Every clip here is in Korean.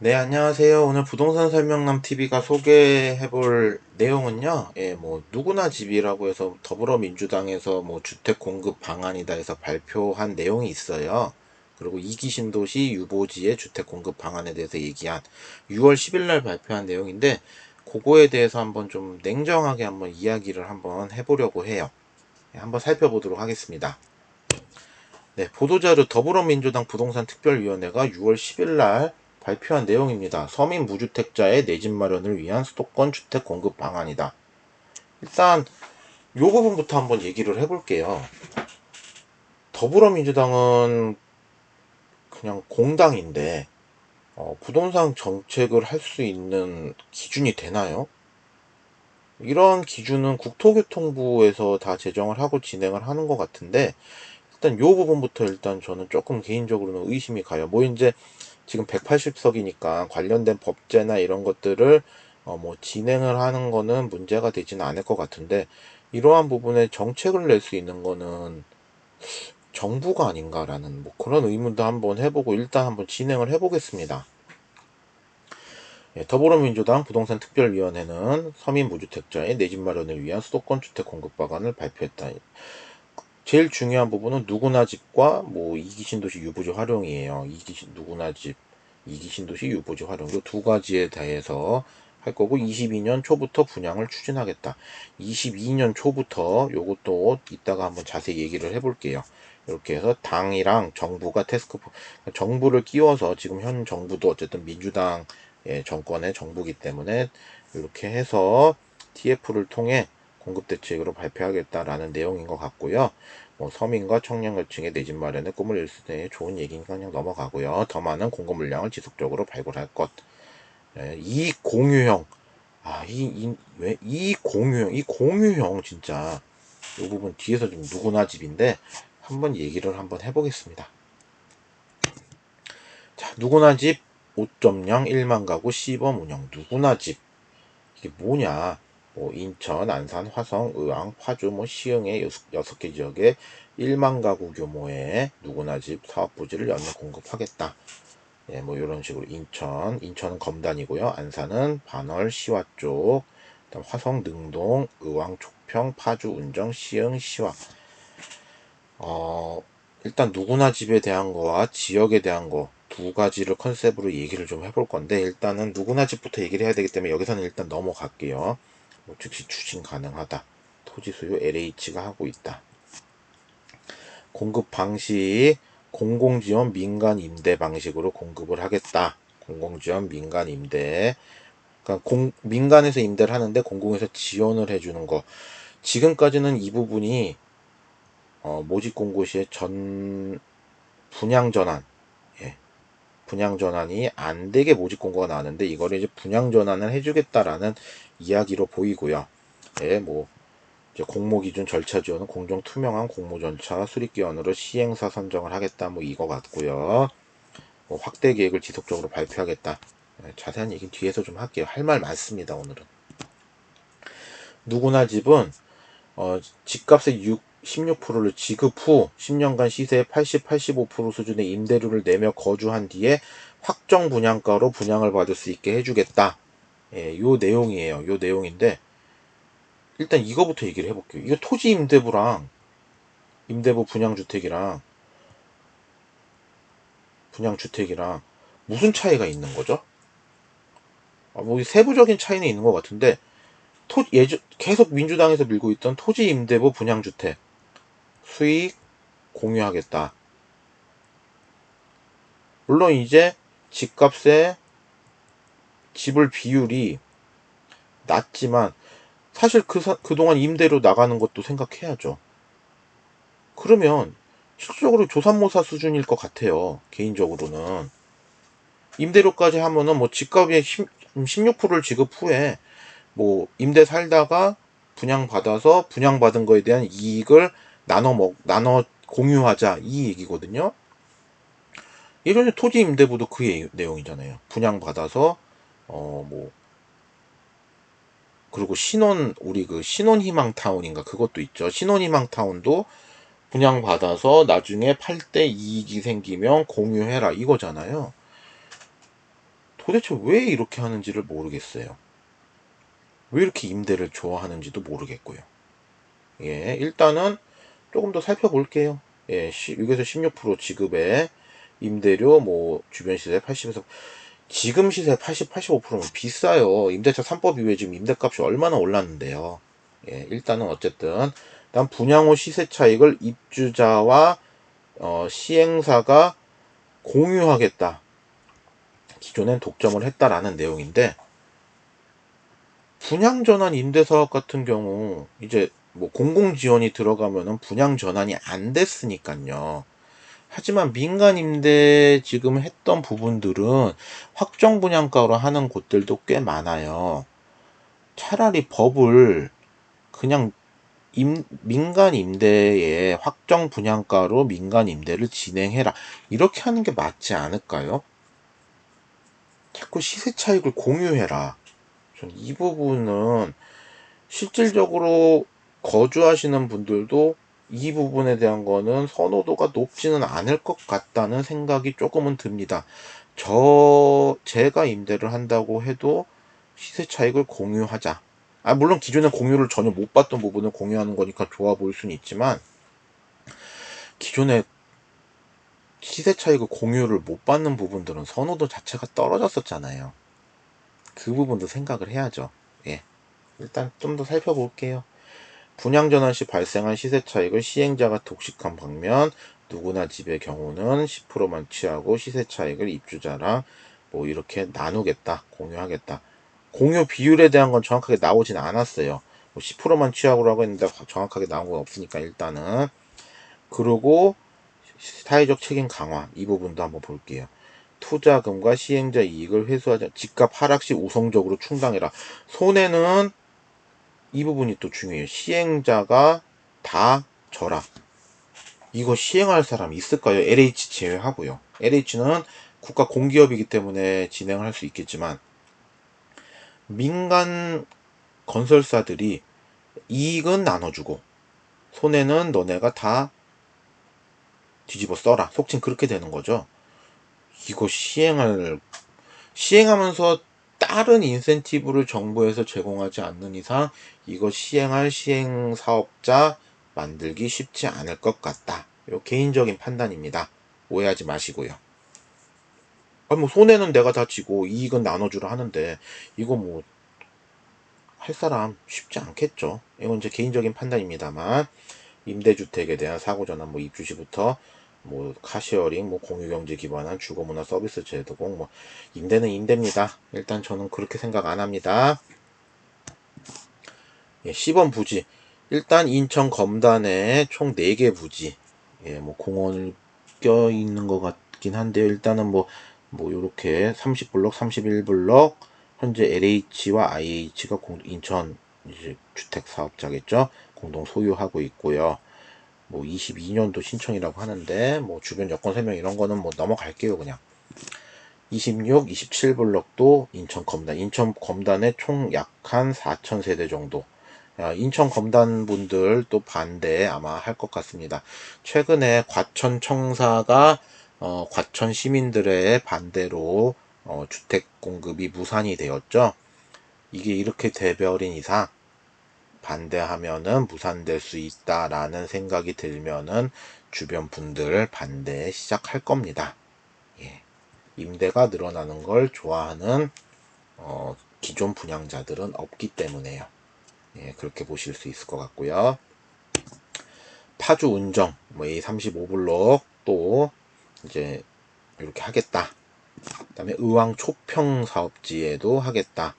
네, 안녕하세요. 오늘 부동산 설명남 TV가 소개해 볼 내용은요, 누구나 집이라고 해서 더불어민주당에서 주택 공급 방안이다 해서 발표한 내용이 있어요. 그리고 이기 신도시 유보지의 주택 공급 방안에 대해서 얘기한 6월 10일 날 발표한 내용인데, 그거에 대해서 한번 좀 냉정하게 한번 이야기를 한번 해보려고 해요. 한번 살펴보도록 하겠습니다. 네, 보도자료 더불어민주당 부동산특별위원회가 6월 10일 날 발표한 내용입니다. 서민 무주택자의 내 집 마련을 위한 수도권 주택 공급 방안이다. 일단 요 부분부터 한번 얘기를 해볼게요. 더불어민주당은 그냥 공당인데 부동산 정책을 할 수 있는 기준이 되나요? 이런 기준은 국토교통부에서 다 제정을 하고 진행을 하는 것 같은데, 일단 요 부분부터 일단 저는 조금 개인적으로는 의심이 가요. 이제 지금 180석이니까 관련된 법제나 이런 것들을 진행을 하는 거는 문제가 되지는 않을 것 같은데, 이러한 부분에 정책을 낼 수 있는 거는 정부가 아닌가라는 그런 의문도 한번 해보고 일단 한번 진행을 해보겠습니다. 더불어민주당 부동산특별위원회는 서민 무주택자의 내 집 마련을 위한 수도권 주택 공급 방안을 발표했다. 제일 중요한 부분은 누구나 집과 이기 신도시 유보지 활용이에요. 누구나 집, 이기 신도시 유보지 활용, 이 두 가지에 대해서 할 거고, 22년 초부터 분양을 추진하겠다. 22년 초부터 요것도 이따가 한번 자세히 얘기를 해볼게요. 이렇게 해서 당이랑 정부가 정부를 끼워서, 지금 현 정부도 어쨌든 민주당 정권의 정부기 때문에 이렇게 해서 TF를 통해 공급 대책으로 발표하겠다라는 내용인 것 같고요. 서민과 청년층의 내 집 마련의 꿈을 이룰 수 있는 좋은 얘기니까 그냥 넘어가고요. 더 많은 공급 물량을 지속적으로 발굴할 것. 이 공유형. 이 공유형 진짜 이 부분 뒤에서 좀 누구나 집인데 한번 얘기를 한번 해보겠습니다. 자, 누구나 집 5.0 1만 가구 시범 운영. 누구나 집. 이게 뭐냐? 인천, 안산, 화성, 의왕, 파주, 시흥의 6개 지역에 1만 가구 규모의 누구나 집 사업 부지를 연내 공급하겠다. 이런 식으로 인천은 검단이고요. 안산은 반월, 시와 쪽, 그다음 화성, 능동, 의왕, 촉평, 파주, 운정, 시흥, 시와. 일단 누구나 집에 대한 거와 지역에 대한 거 두 가지를 컨셉으로 얘기를 좀 해볼 건데, 일단은 누구나 집부터 얘기를 해야 되기 때문에 여기서는 일단 넘어갈게요. 즉시 추진 가능하다. 토지 소유 LH가 하고 있다. 공급 방식 공공지원 민간 임대 방식으로 공급을 하겠다. 공공지원 민간 임대. 그러니까 민간에서 임대를 하는데 공공에서 지원을 해주는 거. 지금까지는 이 부분이 모집 공고 시에 분양 전환, 분양 전환이 안 되게 모집 공고가 나왔는데, 이거를 이제 분양 전환을 해주겠다라는 이야기로 보이고요. 이제 공모 기준 절차 지원은 공정 투명한 공모 절차 수립 기원으로 시행사 선정을 하겠다. 이거 같고요. 확대 계획을 지속적으로 발표하겠다. 자세한 얘기는 뒤에서 좀 할게요. 할 말 많습니다, 오늘은. 누구나 집은 집값의 16%를 지급 후 10년간 시세의 80, 85% 수준의 임대료를 내며 거주한 뒤에 확정 분양가로 분양을 받을 수 있게 해주겠다. 요 내용이에요. 요 내용인데, 일단 이거부터 얘기를 해볼게요. 이거 토지 임대부랑 임대부 분양주택이랑 무슨 차이가 있는 거죠? 세부적인 차이는 있는 것 같은데, 계속 민주당에서 밀고 있던 토지 임대부 분양주택 수익 공유하겠다. 물론 이제 집값에 지불 비율이 낮지만 사실 그동안 임대료 나가는 것도 생각해야죠. 그러면 실질적으로 조삼모사 수준일 것 같아요. 개인적으로는. 임대료까지 하면은 집값의 16%를 지급 후에 임대 살다가 분양받아서 분양받은 거에 대한 이익을 나눠 공유하자, 이 얘기거든요. 예전에 토지 임대부도 그 내용이잖아요. 분양받아서 그리고 우리 그 신혼희망타운인가 그것도 있죠. 신혼희망타운도 분양받아서 나중에 팔 때 이익이 생기면 공유해라, 이거잖아요. 도대체 왜 이렇게 하는지를 모르겠어요. 왜 이렇게 임대를 좋아하는지도 모르겠고요. 예, 일단은 조금 더 살펴볼게요. 예, 6에서 16% 지급에 임대료 뭐 주변 시세 80에서 지금 시세 80, 85%면 비싸요. 임대차 3법 이후에 지금 임대값이 얼마나 올랐는데요. 예, 일단은 어쨌든 난 분양 후 시세 차익을 입주자와 시행사가 공유하겠다. 기존엔 독점을 했다라는 내용인데, 분양 전환 임대사업 같은 경우 이제 뭐 공공 지원이 들어가면은 분양 전환이 안 됐으니까요. 하지만 민간 임대 지금 했던 부분들은 확정 분양가로 하는 곳들도 꽤 많아요. 차라리 법을 그냥 민간 임대에 확정 분양가로 민간 임대를 진행해라. 이렇게 하는 게 맞지 않을까요? 자꾸 시세 차익을 공유해라. 전 이 부분은 실질적으로 거주하시는 분들도 이 부분에 대한 거는 선호도가 높지는 않을 것 같다는 생각이 조금은 듭니다. 제가 임대를 한다고 해도 시세 차익을 공유하자. 물론 기존에 공유를 전혀 못 봤던 부분을 공유하는 거니까 좋아 보일 수는 있지만, 기존에 시세 차익을 공유를 못 받는 부분들은 선호도 자체가 떨어졌었잖아요. 그 부분도 생각을 해야죠. 예. 일단 좀 더 살펴볼게요. 분양 전환 시 발생한 시세 차익을 시행자가 독식한 방면, 누구나 집의 경우는 10%만 취하고 시세 차익을 입주자랑 뭐 이렇게 나누겠다, 공유하겠다. 공유 비율에 대한 건 정확하게 나오진 않았어요. 뭐 10%만 취하고라고 했는데 정확하게 나온 건 없으니까 일단은. 그리고 사회적 책임 강화 이 부분도 한번 볼게요. 투자금과 시행자 이익을 회수하자. 집값 하락 시 우선적으로 충당해라. 손해는 이 부분이 또 중요해요. 시행자가 다 져라. 이거 시행할 사람이 있을까요? LH 제외하고요. LH는 국가 공기업이기 때문에 진행을 할 수 있겠지만, 민간 건설사들이 이익은 나눠주고 손해는 너네가 다 뒤집어 써라. 속칭 그렇게 되는 거죠. 이거 시행하면서 다른 인센티브를 정부에서 제공하지 않는 이상 이거 시행할 시행사업자 만들기 쉽지 않을 것 같다. 요 개인적인 판단입니다. 오해하지 마시고요. 뭐 손해는 내가 다 지고 이익은 나눠주라 하는데 이거 뭐 할 사람 쉽지 않겠죠. 이건 제 개인적인 판단입니다만, 임대주택에 대한 사고전환, 뭐 입주시부터 뭐 카시어링, 뭐 공유경제 기반한 주거문화 서비스 제도공, 뭐 임대는 임대입니다. 일단 저는 그렇게 생각 안 합니다. 예, 10번 부지. 일단 인천 검단에 총 4개 부지. 예, 뭐 공원을 껴 있는 것 같긴 한데요. 일단은 뭐 요렇게 30블럭, 31블럭 현재 LH와 IH가 인천 이제 주택 사업자겠죠. 공동 소유하고 있고요. 뭐 22년도 신청이라고 하는데 뭐 주변 여건 설명 이런 거는 뭐 넘어갈게요 그냥. 26, 27블럭도 인천 검단에 총 약 한 4,000세대 정도. 인천 검단 분들 또 반대 아마 할 것 같습니다. 최근에 과천 청사가 과천 시민들의 반대로 주택 공급이 무산이 되었죠. 이게 이렇게 돼버린 이상 반대하면은 무산될 수 있다라는 생각이 들면은 주변 분들 반대 시작할 겁니다. 예. 임대가 늘어나는 걸 좋아하는 기존 분양자들은 없기 때문에요. 예, 그렇게 보실 수 있을 것 같고요. 파주 운정 뭐 A35블록 또 이제 이렇게 하겠다. 그다음에 의왕 초평 사업지에도 하겠다.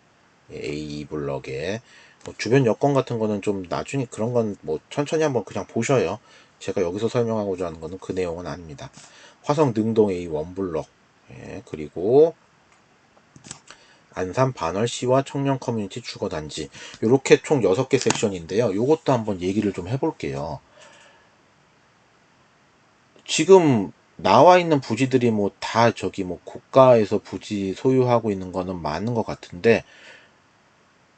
A2블럭에 뭐 주변 여건 같은 거는 좀 나중에 그런 건 뭐 천천히 한번 그냥 보셔요. 제가 여기서 설명하고자 하는 거는 그 내용은 아닙니다. 화성 능동 A1블럭 그리고 안산 반월시와 청년 커뮤니티 주거단지 이렇게 총 6개 섹션인데요. 요것도 한번 얘기를 좀 해볼게요. 지금 나와 있는 부지들이 뭐 다 저기 뭐 국가에서 부지 소유하고 있는 거는 많은 것 같은데,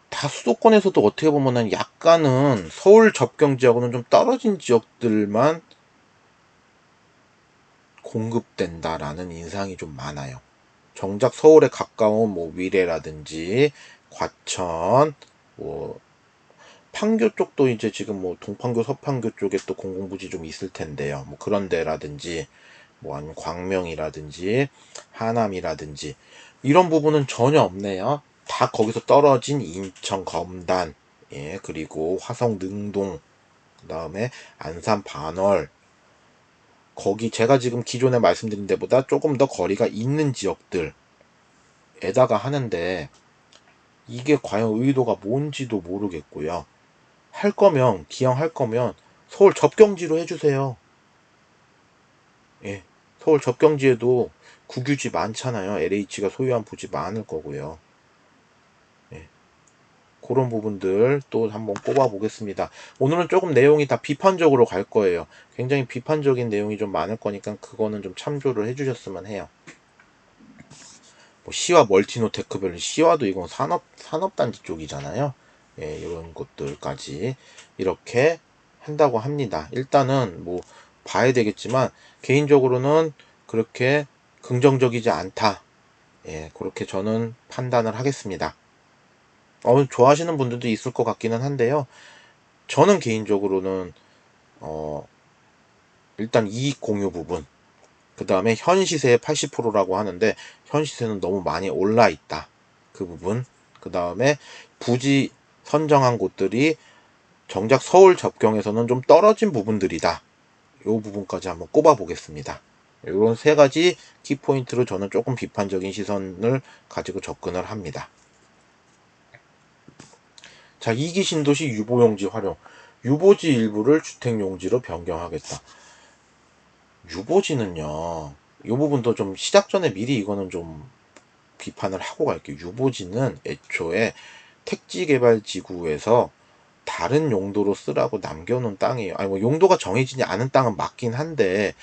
다 수도권에서도 어떻게 보면은 약간은 서울 접경 지역은 좀 떨어진 지역들만 공급된다라는 인상이 좀 많아요. 정작 서울에 가까운 뭐 위례라든지 과천, 뭐 판교 쪽도 이제 지금 뭐 동판교, 서판교 쪽에 또 공공부지 좀 있을 텐데요. 뭐 그런 데라든지 뭐 아니면 광명이라든지 하남이라든지 이런 부분은 전혀 없네요. 다 거기서 떨어진 인천 검단, 예, 그리고 화성 능동, 그 다음에 안산 반월, 거기 제가 지금 기존에 말씀드린 데보다 조금 더 거리가 있는 지역들에다가 하는데 이게 과연 의도가 뭔지도 모르겠고요. 할 거면, 기왕 할 거면 서울 접경지로 해주세요. 예, 서울 접경지에도 국유지 많잖아요. LH가 소유한 부지 많을 거고요. 예, 그런 부분들 또 한번 꼽아 보겠습니다. 오늘은 조금 내용이 다 비판적으로 갈 거예요. 굉장히 비판적인 내용이 좀 많을 거니까 그거는 좀 참조를 해주셨으면 해요. 뭐 시와 멀티노테크별, 시와도 이건 산업단지 쪽이잖아요. 예, 이런 것들까지 이렇게 한다고 합니다. 일단은 뭐 봐야 되겠지만 개인적으로는 그렇게 긍정적이지 않다. 예, 그렇게 저는 판단을 하겠습니다. 좋아하시는 분들도 있을 것 같기는 한데요. 저는 개인적으로는 어, 일단 이익 공유 부분, 그 다음에 현 시세의 80%라고 하는데 현 시세는 너무 많이 올라 있다. 그 부분. 그 다음에 부지 선정한 곳들이 정작 서울 접경에서는 좀 떨어진 부분들이다. 이 부분까지 한번 꼽아 보겠습니다. 이런 세 가지 키포인트로 저는 조금 비판적인 시선을 가지고 접근을 합니다. 자, 2기 신도시 유보용지 활용. 유보지 일부를 주택용지로 변경하겠다. 유보지는요, 이 부분도 좀 시작 전에 미리 이거는 좀 비판을 하고 갈게요. 유보지는 애초에 택지개발지구에서 다른 용도로 쓰라고 남겨놓은 땅이에요. 아니 뭐 용도가 정해지지 않은 땅은 맞긴 한데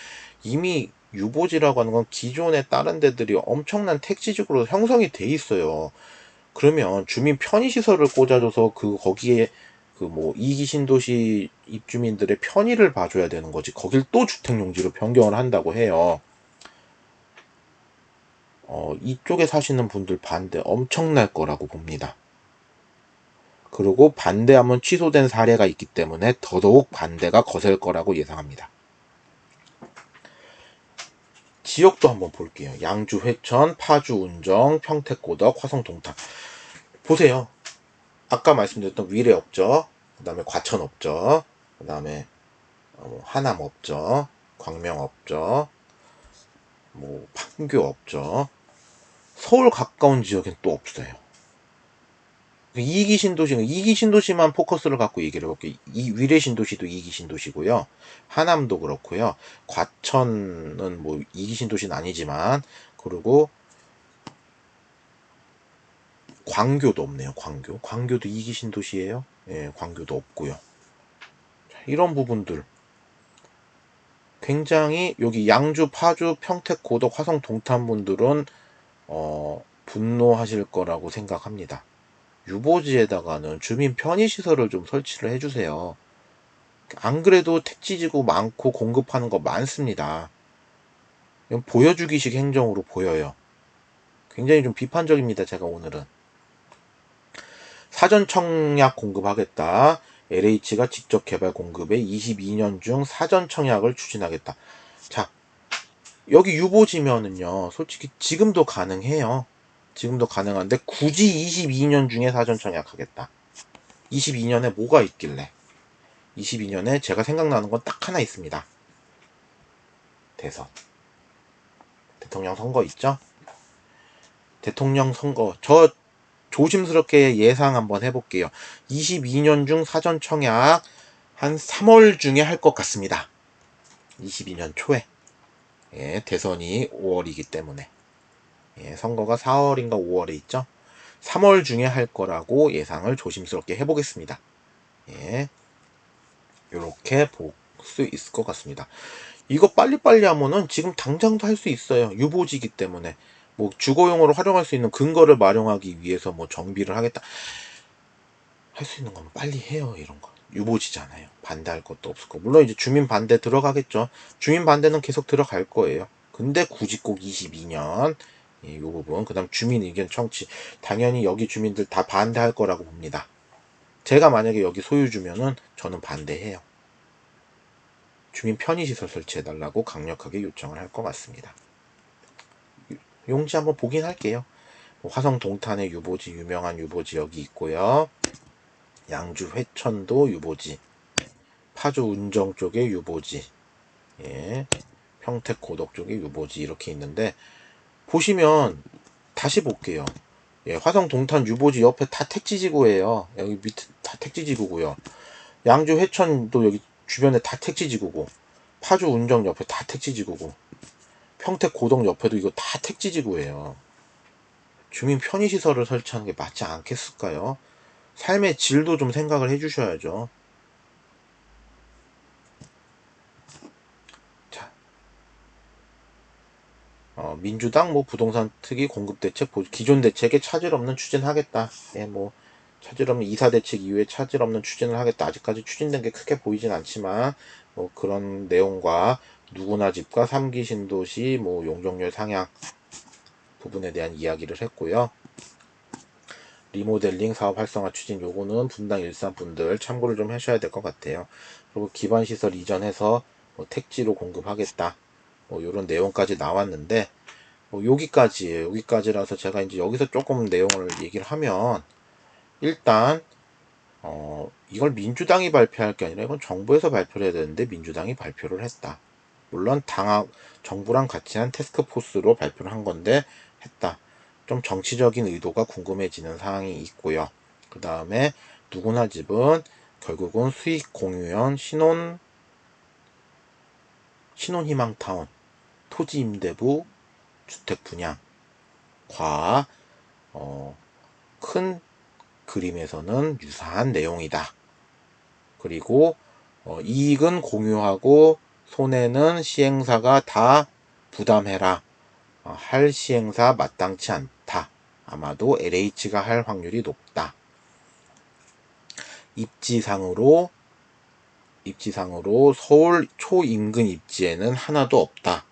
이미 유보지라고 하는 건 기존에 다른 데들이 엄청난 택지지구로 형성이 돼 있어요. 그러면 주민 편의시설을 꽂아줘서 거기에 그 뭐 이기 신도시 입주민들의 편의를 봐줘야 되는 거지. 거길 또 주택용지로 변경을 한다고 해요. 이쪽에 사시는 분들 반대 엄청날 거라고 봅니다. 그리고 반대하면 취소된 사례가 있기 때문에 더더욱 반대가 거셀 거라고 예상합니다. 지역도 한번 볼게요. 양주, 회천, 파주, 운정, 평택, 고덕, 화성, 동탄. 보세요. 아까 말씀드렸던 위례 없죠. 그 다음에 과천 없죠. 그 다음에 하남 없죠. 광명 없죠. 뭐 판교 없죠. 서울 가까운 지역엔 또 없어요. 이기 신도시만 포커스를 갖고 얘기를 해볼게요. 이 위례 신도시도 이기 신도시고요. 하남도 그렇고요. 과천은 뭐 이기 신도시는 아니지만, 그리고 광교도 없네요. 광교도 이기 신도시예요. 예, 광교도 없고요. 이런 부분들 굉장히 여기 양주, 파주, 평택, 고덕, 화성, 동탄 분들은 분노하실 거라고 생각합니다. 유보지에다가는 주민 편의시설을 좀 설치를 해주세요. 안 그래도 택지지구 많고 공급하는 거 많습니다. 이건 보여주기식 행정으로 보여요. 굉장히 좀 비판적입니다. 제가 오늘은 사전 청약 공급하겠다. LH가 직접 개발 공급에 22년 중 사전 청약을 추진하겠다. 자, 여기 유보지면은요, 솔직히 지금도 가능해요. 지금도 가능한데 굳이 22년 중에 사전 청약하겠다. 22년에 뭐가 있길래? 22년에 제가 생각나는 건 딱 하나 있습니다. 대통령 선거 있죠? 대통령 선거. 저 조심스럽게 예상 한번 해볼게요. 22년 중 사전 청약 한 3월 중에 할 것 같습니다. 22년 초에. 예, 대선이 5월이기 때문에. 예, 선거가 4월인가 5월에 있죠? 3월 중에 할 거라고 예상을 조심스럽게 해보겠습니다. 예, 요렇게 볼 수 있을 것 같습니다. 이거 빨리빨리 하면은 지금 당장도 할 수 있어요. 유보지기 때문에. 뭐 주거용으로 활용할 수 있는 근거를 마련하기 위해서 뭐 정비를 하겠다. 할 수 있는 건 빨리 해요. 이런 거. 유보지잖아요. 반대할 것도 없을 거. 물론 이제 주민 반대 들어가겠죠. 주민 반대는 계속 들어갈 거예요. 근데 굳이 꼭 22년 이 부분. 그 다음 주민 의견 청취. 당연히 여기 주민들 다 반대할 거라고 봅니다. 제가 만약에 여기 소유주면은 저는 반대해요. 주민 편의시설 설치해달라고 강력하게 요청을 할 것 같습니다. 용지 한번 보긴 할게요. 화성 동탄의 유보지, 유명한 유보지 여기 있고요. 양주 회천도 유보지, 파주 운정 쪽에 유보지, 예, 평택 고덕 쪽에 유보지 이렇게 있는데 보시면 다시 볼게요. 예, 화성 동탄 유보지 옆에 다 택지지구예요. 여기 밑에 다 택지지구고요. 양주 회천도 여기 주변에 다 택지지구고, 파주 운정 옆에 다 택지지구고, 평택 고덕 옆에도 이거 다 택지지구예요. 주민 편의시설을 설치하는 게 맞지 않겠을까요? 삶의 질도 좀 생각을 해주셔야죠. 자, 민주당 뭐 부동산 특위 공급 대책, 기존 대책에 차질 없는 추진하겠다. 예, 뭐 차질 없는 이사 대책 이후에 차질 없는 추진을 하겠다. 아직까지 추진된 게 크게 보이진 않지만 뭐 그런 내용과 누구나 집과 3기 신도시 뭐 용적률 상향 부분에 대한 이야기를 했고요. 리모델링 사업 활성화 추진 요거는 분당 일산 분들 참고를 좀 하셔야 될 것 같아요. 그리고 기반 시설 이전해서 뭐 택지로 공급하겠다. 뭐 요런 내용까지 나왔는데 뭐 여기까지예요. 여기까지라서 제가 이제 여기서 조금 내용을 얘기를 하면 일단 이걸 민주당이 발표할 게 아니라 이건 정부에서 발표를 해야 되는데 민주당이 발표를 했다. 물론 정부랑 같이 한 태스크포스로 발표를 한 건데 했다. 좀 정치적인 의도가 궁금해지는 사항이 있고요. 그 다음에 누구나 집은 결국은 수익 공유형 신혼희망타운 토지 임대부 주택 분양과 큰 그림에서는 유사한 내용이다. 그리고 이익은 공유하고 손해는 시행사가 다 부담해라. 할 시행사 마땅치 않다. 아마도 LH가 할 확률이 높다. 입지상으로 서울 초인근 입지에는 하나도 없다.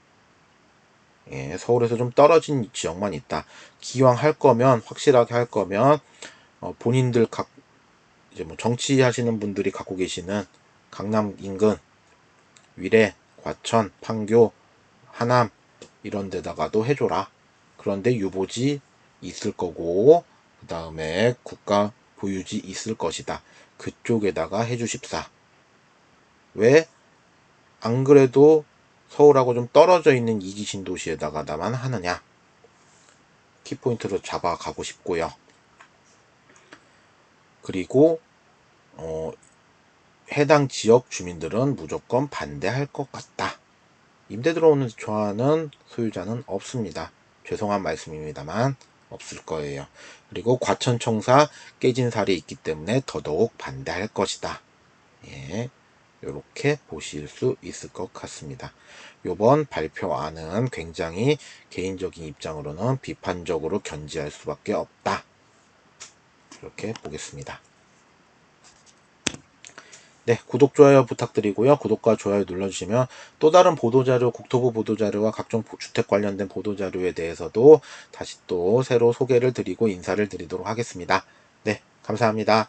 예, 서울에서 좀 떨어진 지역만 있다. 기왕 할 거면 확실하게 할 거면 본인들 이제 뭐 정치하시는 분들이 갖고 계시는 강남 인근 위례, 과천, 판교, 하남 이런 데다가도 해줘라. 그런데 유보지 있을 거고 그 다음에 국가 보유지 있을 것이다. 그쪽에다가 해주십사. 왜? 안 그래도 서울하고 좀 떨어져 있는 2기 신도시에다가다만 하느냐. 키포인트로 잡아가고 싶고요. 그리고 해당 지역 주민들은 무조건 반대할 것 같다. 임대 들어오는 좋아하는 소유자는 없습니다. 죄송한 말씀입니다만 없을 거예요. 그리고 과천청사 깨진 살이 있기 때문에 더더욱 반대할 것이다. 예, 이렇게 보실 수 있을 것 같습니다. 이번 발표안은 굉장히 개인적인 입장으로는 비판적으로 견지할 수밖에 없다. 이렇게 보겠습니다. 네, 구독, 좋아요 부탁드리고요. 구독과 좋아요 눌러주시면 또 다른 보도자료, 국토부 보도자료와 각종 주택 관련된 보도자료에 대해서도 다시 또 새로 소개를 드리고 인사를 드리도록 하겠습니다. 네, 감사합니다.